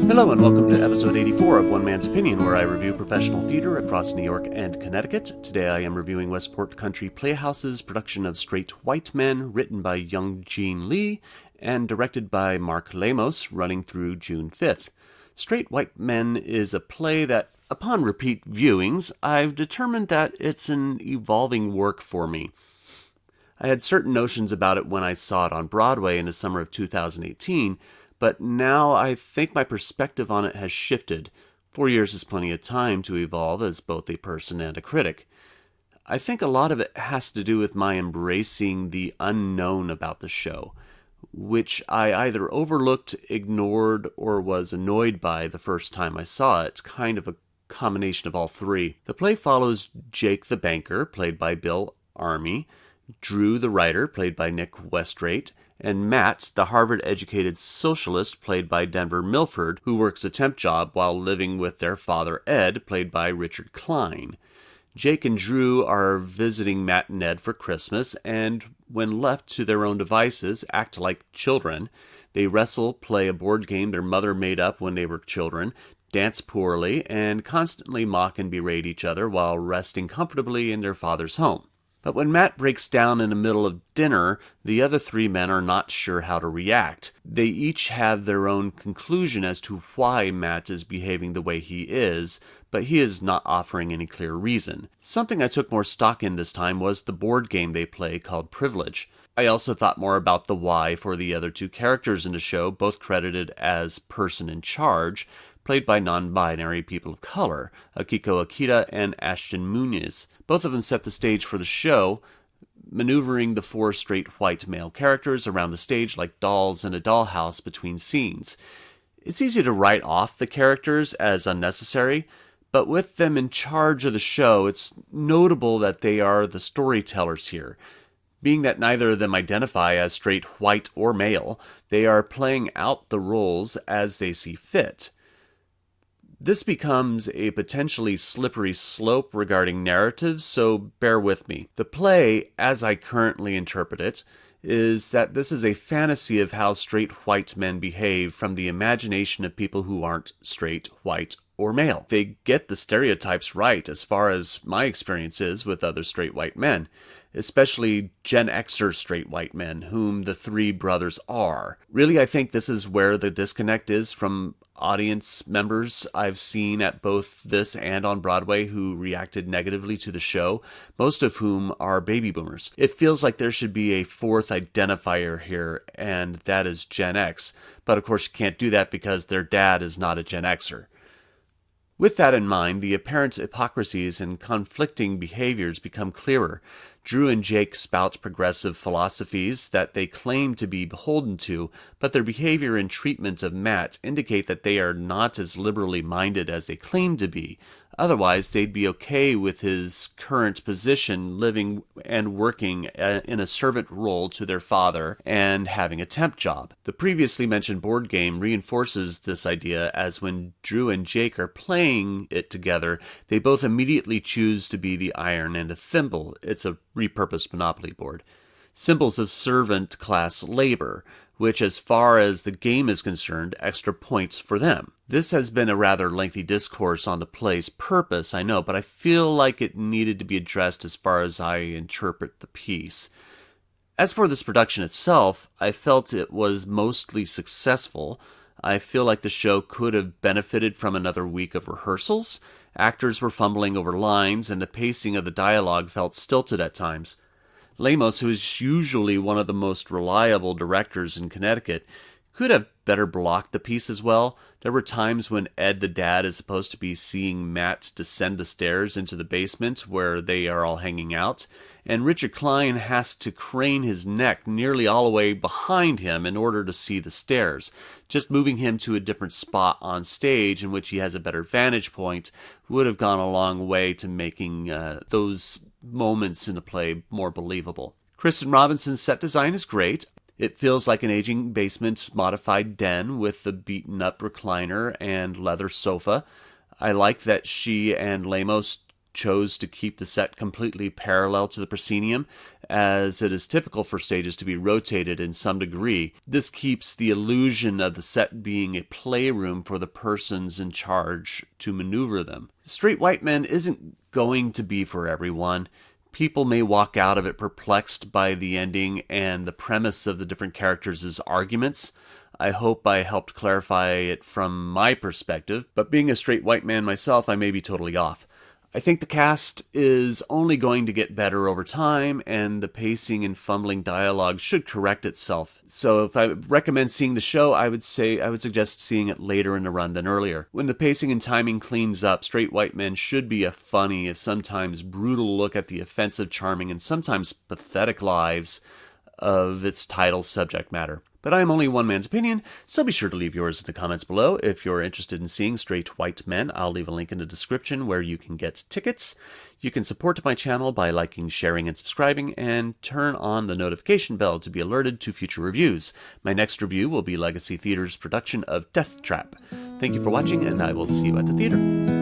Hello and welcome to episode 84 of One Man's Opinion, where I review professional theater across New York and Connecticut. Today I am reviewing Westport Country Playhouse's production of Straight White Men, written by Young Jean Lee and directed by Mark Lamos, running through June 5th. Straight White Men is a play that, upon repeat viewings, I've determined that it's an evolving work for me. I had certain notions about it when I saw it on Broadway in the summer of 2018, but now I think my perspective on it has shifted. 4 years is plenty of time to evolve as both a person and a critic. I think a lot of it has to do with my embracing the unknown about the show, which I either overlooked, ignored, or was annoyed by the first time I saw it, kind of a combination of all three. The play follows Jake the banker, played by Bill Army, Drew the writer, played by Nick Westrate, and Matt, the Harvard-educated socialist, played by Denver Milford, who works a temp job while living with their father Ed, played by Richard Kline. Jake and Drew are visiting Matt and Ed for Christmas, and when left to their own devices, act like children. They wrestle, play a board game their mother made up when they were children, dance poorly, and constantly mock and berate each other while resting comfortably in their father's home. But when Matt breaks down in the middle of dinner, the other three men are not sure how to react. They each have their own conclusion as to why Matt is behaving the way he is, but he is not offering any clear reason. Something I took more stock in this time was the board game they play called Privilege. I also thought more about the why for the other two characters in the show, both credited as person in charge, played by non-binary people of color, Akiko Akita and Ashton Muniz. Both of them set the stage for the show, maneuvering the four straight white male characters around the stage like dolls in a dollhouse between scenes. It's easy to write off the characters as unnecessary, but with them in charge of the show, it's notable that they are the storytellers here. Being that neither of them identify as straight white or male, they are playing out the roles as they see fit. This becomes a potentially slippery slope regarding narratives, so bear with me. The play, as I currently interpret it, is that this is a fantasy of how straight white men behave from the imagination of people who aren't straight, white, or male. They get the stereotypes right as far as my experience is with other straight white men, especially Gen Xer straight white men, whom the three brothers are. Really, I think this is where the disconnect is from audience members I've seen at both this and on Broadway who reacted negatively to the show, most of whom are baby boomers. It feels like there should be a fourth identifier here, and that is Gen X. But of course you can't do that because their dad is not a Gen Xer. With that in mind, the apparent hypocrisies and conflicting behaviors become clearer. Drew and Jake spout progressive philosophies that they claim to be beholden to, but their behavior and treatment of Matt indicate that they are not as liberally minded as they claim to be. Otherwise, they'd be okay with his current position, living and working in a servant role to their father and having a temp job. The previously mentioned board game reinforces this idea, as when Drew and Jake are playing it together, they both immediately choose to be the iron and a thimble. It's a repurposed Monopoly board. Symbols of servant class labor, which, as far as the game is concerned, extra points for them. This has been a rather lengthy discourse on the play's purpose, I know, but I feel like it needed to be addressed as far as I interpret the piece. As for this production itself, I felt it was mostly successful. I feel like the show could have benefited from another week of rehearsals. Actors were fumbling over lines, and the pacing of the dialogue felt stilted at times. Lamos, who is usually one of the most reliable directors in Connecticut, could have better blocked the piece as well. There were times when Ed the dad is supposed to be seeing Matt descend the stairs into the basement where they are all hanging out, and Richard Kline has to crane his neck nearly all the way behind him in order to see the stairs. Just moving him to a different spot on stage in which he has a better vantage point would have gone a long way to making those moments in the play more believable. Kristen Robinson's set design is great. It feels like an aging basement modified den with the beaten up recliner and leather sofa. I like that she and Lamos chose to keep the set completely parallel to the proscenium, as it is typical for stages to be rotated in some degree. This keeps the illusion of the set being a playroom for the persons in charge to maneuver them. Straight White Men isn't going to be for everyone. People may walk out of it perplexed by the ending and the premise of the different characters' arguments. I hope I helped clarify it from my perspective, but being a straight white man myself, I may be totally off. I think the cast is only going to get better over time, and the pacing and fumbling dialogue should correct itself. So if I recommend seeing the show, I would suggest seeing it later in the run than earlier. When the pacing and timing cleans up, Straight White Men should be a funny, if sometimes brutal look at the offensive, charming, and sometimes pathetic lives of its title subject matter. But I am only one man's opinion, so be sure to leave yours in the comments below. If you're interested in seeing Straight White Men, I'll leave a link in the description where you can get tickets. You can support my channel by liking, sharing, and subscribing, and turn on the notification bell to be alerted to future reviews. My next review will be Legacy Theater's production of Death Trap. Thank you for watching, and I will see you at the theater.